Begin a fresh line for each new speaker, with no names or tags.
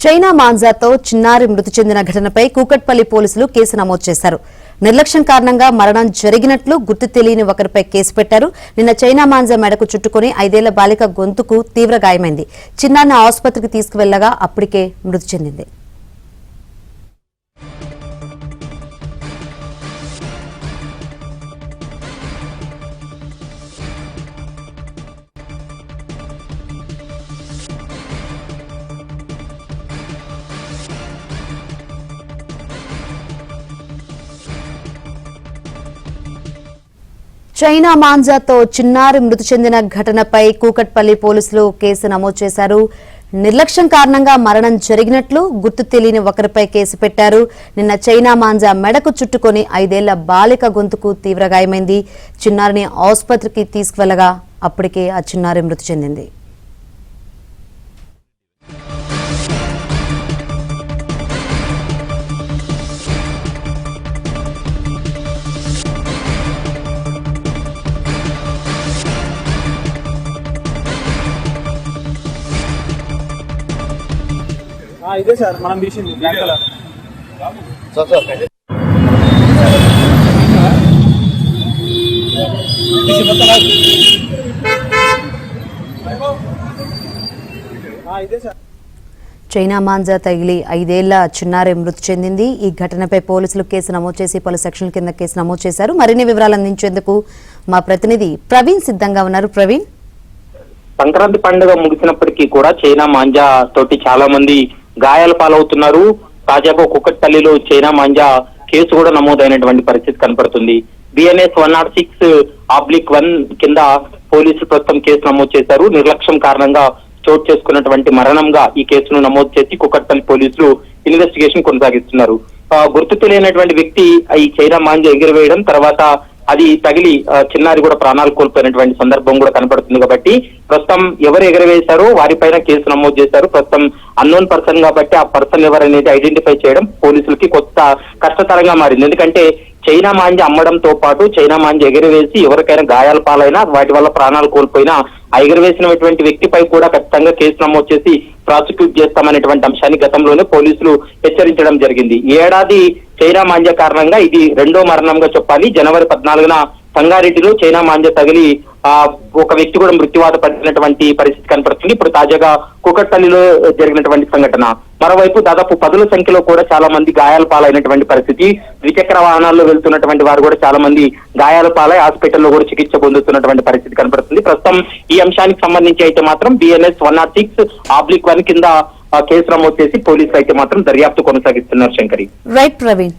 China మాంజాతో చిన్నారి మృతి చెందిన ఘటనపై కూకట్పల్లి పోలీసులు కేసు నమోదు చేశారు. నిర్లక్ష్యం కారణంగా మరణం జరిగినట్లు గుర్తు తెలియని ఒకరిపై కేసు పెట్టారు. నిన్న చైనా మాంజా మెడకు చుట్టుకుని 5 ఏళ్ల బాలిక గొంతుకు తీవ్ర గాయమైంది. చిన్నారిని ఆసుపత్రికి తీసుకువెళ్లగా అప్పటికే మృతి చెందింది. చైనా మాంజాతో చిన్నారి మృతి చెందిన ఘటనపై కూకట్పల్లి పోలీసులు కేసు నమోదు చేశారు. నిర్లక్ష్యం కారణంగా మరణం జరిగినట్లు గుర్తు తెలియని ఒకరిపై కేసు పెట్టారు. నిన్న చైనా మాంజా మెడకు చుట్టుకుని 5 ఏళ్ల బాలిక గొంతుకు తీవ్ర గాయమైంది. చిన్నారిని ఆసుపత్రికి తీసుకువెళ్లగా అప్పటికే ఆ చిన్నారి మృతి చెందింది.
ఇదే సార్ మనం తీసింది బ్లాక్ కలర్ ఇదే సార్.
చైనా మాంజా తగిలి 5 ఏళ్ల చిన్నారి మృతి చెందింది. ఈ ఘటనపై పోలీసులు కేసు నమోదు చేసి పలు సెక్షన్ల కింద కేసు నమోదు చేశారు. మరిన్ని వివరాలు అందించేందుకు మా ప్రతినిధి ప్రవీణ్ సిద్ధంగా ఉన్నారు. ప్రవీణ్,
సంక్రాంతి పండుగ ముగిసినప్పటికీ కూడా చైనా మాంజా తోటి చాలా మంది గాయాల పాలవుతున్నారు. తాజాగా కుక్కట్పల్లిలో చైనా మాంజా కేసు కూడా నమోదైనటువంటి పరిస్థితి కనపడుతుంది. BNS 106/1 కింద పోలీసులు ప్రస్తుతం కేసు నమోదు చేశారు. నిర్లక్ష్యం కారణంగా చోటు చేసుకున్నటువంటి మరణంగా ఈ కేసును నమోదు చేసి కుక్కట్పల్లి పోలీసులు ఇన్వెస్టిగేషన్ కొనసాగిస్తున్నారు. గుర్తు తెలియనటువంటి వ్యక్తి ఈ చైనా మాంజా ఎగిరివేయడం, తర్వాత అది తగిలి చిన్నారి కూడా ప్రాణాలు కోల్పోయినటువంటి సందర్భం కూడా కనపడుతుంది. కాబట్టి ప్రస్తుతం ఎవరు ఎగరవేశారో వారిపైన కేసు నమోదు చేశారు. ప్రస్తుతం అన్నోన్ పర్సన్ కాబట్టి ఆ పర్సన్ ఎవరనేది ఐడెంటిఫై చేయడం పోలీసులకి కొత్త కష్టతరంగా మారింది. ఎందుకంటే చైనా మాంజా అమ్మడంతో పాటు చైనా మాంజా ఎగరవేసి ఎవరికైనా గాయాల పాలైనా వాటి వల్ల ప్రాణాలు కోల్పోయినా ఆ ఎగరవేసినటువంటి వ్యక్తిపై కూడా ఖచ్చితంగా కేసు నమోదు చేసి ప్రాసిక్యూట్ చేస్తామనేటువంటి అంశాన్ని గతంలోనే పోలీసులు హెచ్చరించడం జరిగింది. ఈ ఏడాది చైనా మాంజా కారణంగా ఇది 2వ మరణంగా చెప్పాలి. జనవరి 14న సంగారెడ్డిలో చైనా మాంజా తగిలి ఒక వ్యక్తి కూడా మృత్యువాత పడినటువంటి పరిస్థితి కనపడుతుంది. ఇప్పుడు తాజాగా కూకట్పల్లిలో జరిగినటువంటి సంఘటన. మరోవైపు దాదాపు 10ల సంఖ్యలో కూడా చాలా మంది గాయాల పాలైనటువంటి పరిస్థితి. ద్విచక్ర వాహనాల్లో వెళ్తున్నటువంటి వారు కూడా చాలా మంది గాయాల పాలై హాస్పిటల్లో కూడా చికిత్స పొందుతున్నటువంటి పరిస్థితి కనపడుతుంది. ప్రస్తుతం ఈ అంశానికి సంబంధించి అయితే మాత్రం BNS 106/1 కింద కేసు నమోదు చేసి పోలీసులు అయితే మాత్రం దర్యాప్తు కొనసాగిస్తున్నారు. శంకరి,
రైట్ ప్రవీణ్.